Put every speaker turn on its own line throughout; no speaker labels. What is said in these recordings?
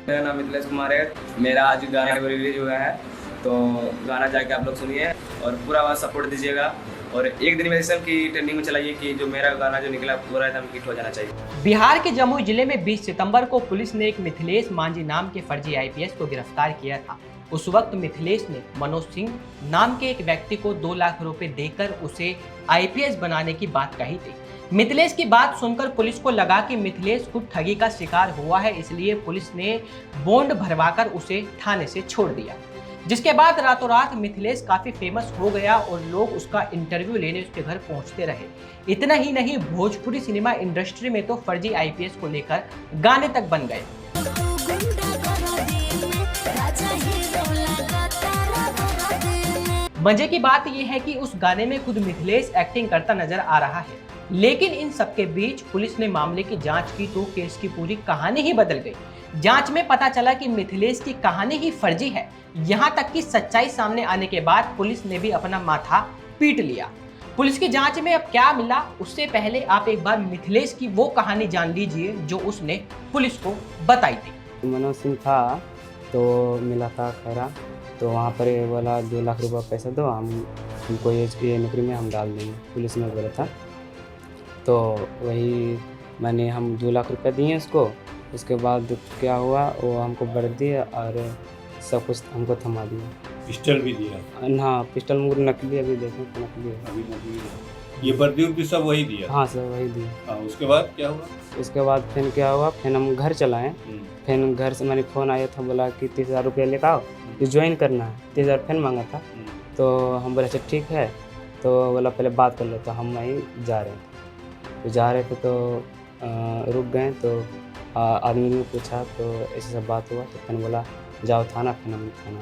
मेरा नाम मिथिलेश कुमार है। मेरा आज गाना रिलीज हुआ है, तो गाना जाके आप लोग सुनिए और पूरा आवाज़ सपोर्ट दीजिएगा। और एक दिन मेरे की ट्रेंडिंग में चलाइए कि जो मेरा गाना जो निकला पूरा एकदम हिट हो जाना चाहिए।
बिहार के जमुई जिले में 20 सितंबर को पुलिस ने एक मिथिलेश मांझी नाम के फर्जी आईपीएस को गिरफ्तार किया था। उस वक्त मिथिलेश ने मनोज सिंह नाम के एक व्यक्ति को 2 लाख रुपए देकर उसे आईपीएस बनाने की बात कही थी। मिथिलेश की बात सुनकर पुलिस को लगा कि मिथिलेश खुद ठगी का शिकार हुआ है, इसलिए पुलिस ने बॉन्ड भरवाकर उसे थाने से छोड़ दिया। जिसके बाद रातों रात मिथिलेश काफी फेमस हो गया और लोग उसका इंटरव्यू लेने उसके घर पहुंचते रहे। इतना ही नहीं, भोजपुरी सिनेमा इंडस्ट्री में तो फर्जी आईपीएस को लेकर गाने तक बन गए। मजे की बात यह है कि उस गाने में खुद मिथिलेश एक्टिंग करता नजर आ रहा है। लेकिन इन सबके बीच पुलिस ने मामले की जांच की तो केस की पूरी कहानी ही बदल गई। जांच में पता चला कि मिथिलेश की कहानी ही फर्जी है। यहां तक कि सच्चाई सामने आने के बाद पुलिस ने भी अपना माथा पीट लिया। पुलिस की जांच में अब क्या मिला, उससे पहले आप एक बार मिथिलेश की वो कहानी जान लीजिए जो उसने पुलिस को बताई थी।
मनोज सिंह था तो मिला था खैरा, तो वहाँ पर ये बोला 2 लाख रुपया पैसा दो, हमको ये नौकरी में हम डाल देंगे, पुलिस ने बोला था। तो वही हम 2 लाख रुपया दिए उसको। उसके बाद क्या हुआ, वो हमको बढ़ दिया और सब कुछ हमको थमा दिया।
पिस्टल भी दिया?
हाँ, पिस्टल मुझे नकली अभी देखें तो नकली है।
अभी नकली है। ये वर्दी भी सब वही दिया?
हाँ सर, वही दिया।
हाँ, उसके बाद क्या हुआ?
उसके बाद फिर क्या हुआ, फिर हम घर चलाएँ। फिर घर से मैंने फ़ोन आया था, बोला कि 30,000 रुपया लेकर आओ, ये ज्वाइन करना है। 30,000 फिर मांगा था। तो हम बोले अच्छा ठीक है। तो बोला पहले बात कर लो। तो हम वहीं जा रहे थे, तो रुक गए। तो आदमी ने पूछा तो ऐसी सब बात हुआ। तो फिर बोला जाओ थाना। फिर हम थाना।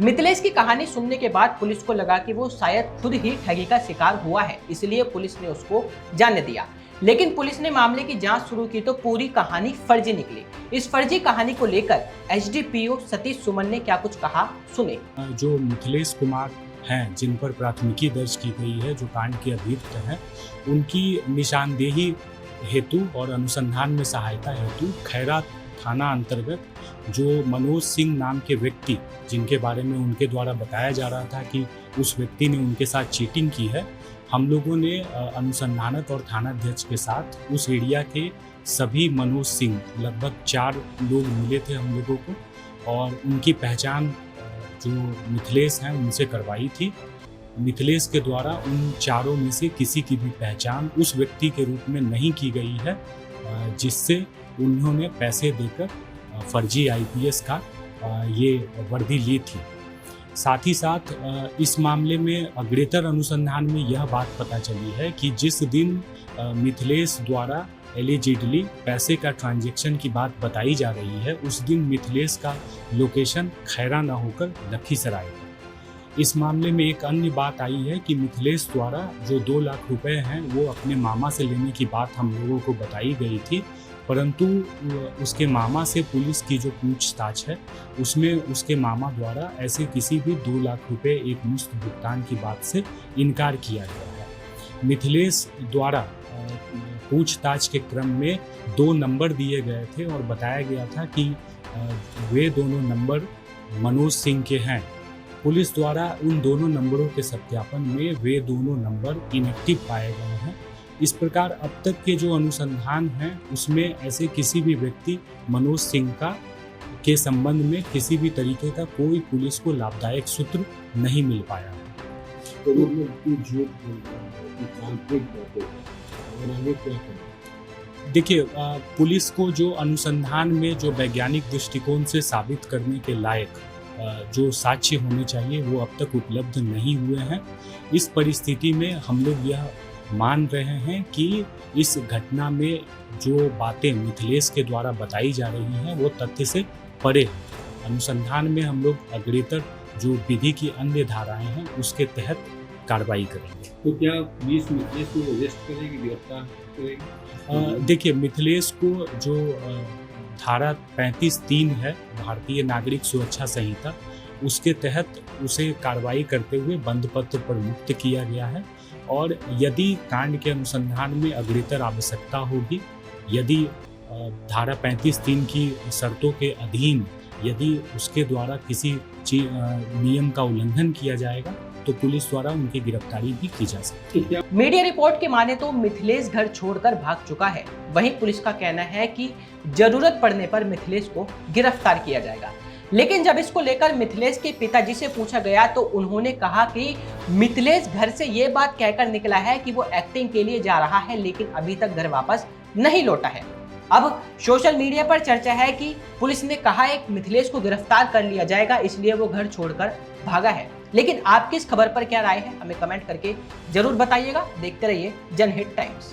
मिथिलेश की कहानी सुनने के बाद पुलिस को लगा कि वो शायद खुद ही ठगी का शिकार हुआ है, इसलिए पुलिस ने उसको जाने दिया। लेकिन पुलिस ने मामले की जांच शुरू की तो पूरी कहानी फर्जी निकली। इस फर्जी कहानी को लेकर एसडीपीओ सतीश सुमन ने क्या कुछ कहा, सुने।
जो मिथिलेश कुमार हैं, जिन पर प्राथमिकी दर्ज की गई है, जो कांड के अभियुक्त हैं, उनकी निशानदेही हेतु और अनुसंधान में सहायता हेतु खैरा थाना अंतर्गत जो मनोज सिंह नाम के व्यक्ति, जिनके बारे में उनके द्वारा बताया जा रहा था कि उस व्यक्ति ने उनके साथ चीटिंग की है, हम लोगों ने अनुसंधानक और थानाध्यक्ष के साथ उस एरिया के सभी मनोज सिंह, लगभग 4 लोग मिले थे हम लोगों को, और उनकी पहचान जो मिथिलेश हैं उनसे करवाई थी। मिथिलेश के द्वारा उन चारों में से किसी की भी पहचान उस व्यक्ति के रूप में नहीं की गई है जिससे उन्होंने पैसे देकर फर्जी आईपीएस का ये वर्दी ली थी। साथ ही साथ इस मामले में अग्रेतर अनुसंधान में यह बात पता चली है कि जिस दिन मिथिलेश द्वारा एलिजिडली पैसे का ट्रांजैक्शन की बात बताई जा रही है, उस दिन मिथिलेश का लोकेशन खैरा न होकर लखीसराय है। इस मामले में एक अन्य बात आई है कि मिथिलेश द्वारा जो 2 लाख रुपए हैं वो अपने मामा से लेने की बात हम लोगों को बताई गई थी, परंतु उसके मामा से पुलिस की जो पूछताछ है उसमें उसके मामा द्वारा ऐसे किसी भी 2 लाख रुपए एक मुश्त भुगतान की बात से इनकार किया गया है। मिथिलेश द्वारा पूछताछ के क्रम में 2 नंबर दिए गए थे और बताया गया था कि वे दोनों नंबर मनोज सिंह के हैं। पुलिस द्वारा उन दोनों नंबरों के सत्यापन में वे दोनों नंबर इनएक्टिव पाए गए हैं। इस प्रकार अब तक के जो अनुसंधान हैं उसमें ऐसे किसी भी व्यक्ति मनोज सिंह के संबंध में किसी भी तरीके का कोई पुलिस को लाभदायक सूत्र नहीं मिल पाया है। देखिए, पुलिस को जो अनुसंधान में जो वैज्ञानिक दृष्टिकोण से साबित करने के लायक जो साक्ष्य होने चाहिए वो अब तक उपलब्ध नहीं हुए हैं। इस परिस्थिति में हम लोग यह मान रहे हैं कि इस घटना में जो बातें मिथिलेश के द्वारा बताई जा रही हैं वो तथ्य से परे हैं। अनुसंधान में हम लोग अग्रेतर जो विधि की अन्य धाराएं हैं उसके तहत कार्रवाई करेंगे।
तो क्या पुलिस मिथिलेश को अरेस्ट करेगी, गिरफ्तार करेगी?
देखिए, मिथिलेश को जो धारा 35(3) है भारतीय नागरिक सुरक्षा संहिता, उसके तहत उसे कार्रवाई करते हुए बंद पत्र पर मुक्त किया गया है। और यदि कांड के अनुसंधान में अग्रेतर आवश्यकता होगी, यदि धारा 35(3) की शर्तों के अधीन यदि उसके द्वारा किसी नियम का उल्लंघन किया जाएगा तो पुलिस द्वारा उनकी गिरफ्तारी भी की जा सकती है।
मीडिया रिपोर्ट के माने तो मिथिलेश घर छोड़कर भाग चुका है। वहीं पुलिस का कहना है कि जरूरत पड़ने पर मिथिलेश को गिरफ्तार किया जाएगा। लेकिन जब इसको लेकर मिथिलेश के पिताजी से पूछा गया तो उन्होंने कहा कि मिथिलेश घर से ये बात कहकर निकला है कि वो एक्टिंग के लिए जा रहा है, लेकिन अभी तक घर वापस नहीं लौटा है। अब सोशल मीडिया पर चर्चा है कि पुलिस ने कहा है कि मिथिलेश को गिरफ्तार कर लिया जाएगा, इसलिए वो घर छोड़कर भागा है। लेकिन आपकी इस खबर पर क्या राय है, हमें कमेंट करके जरूर बताइएगा। देखते रहिए जनहित टाइम्स।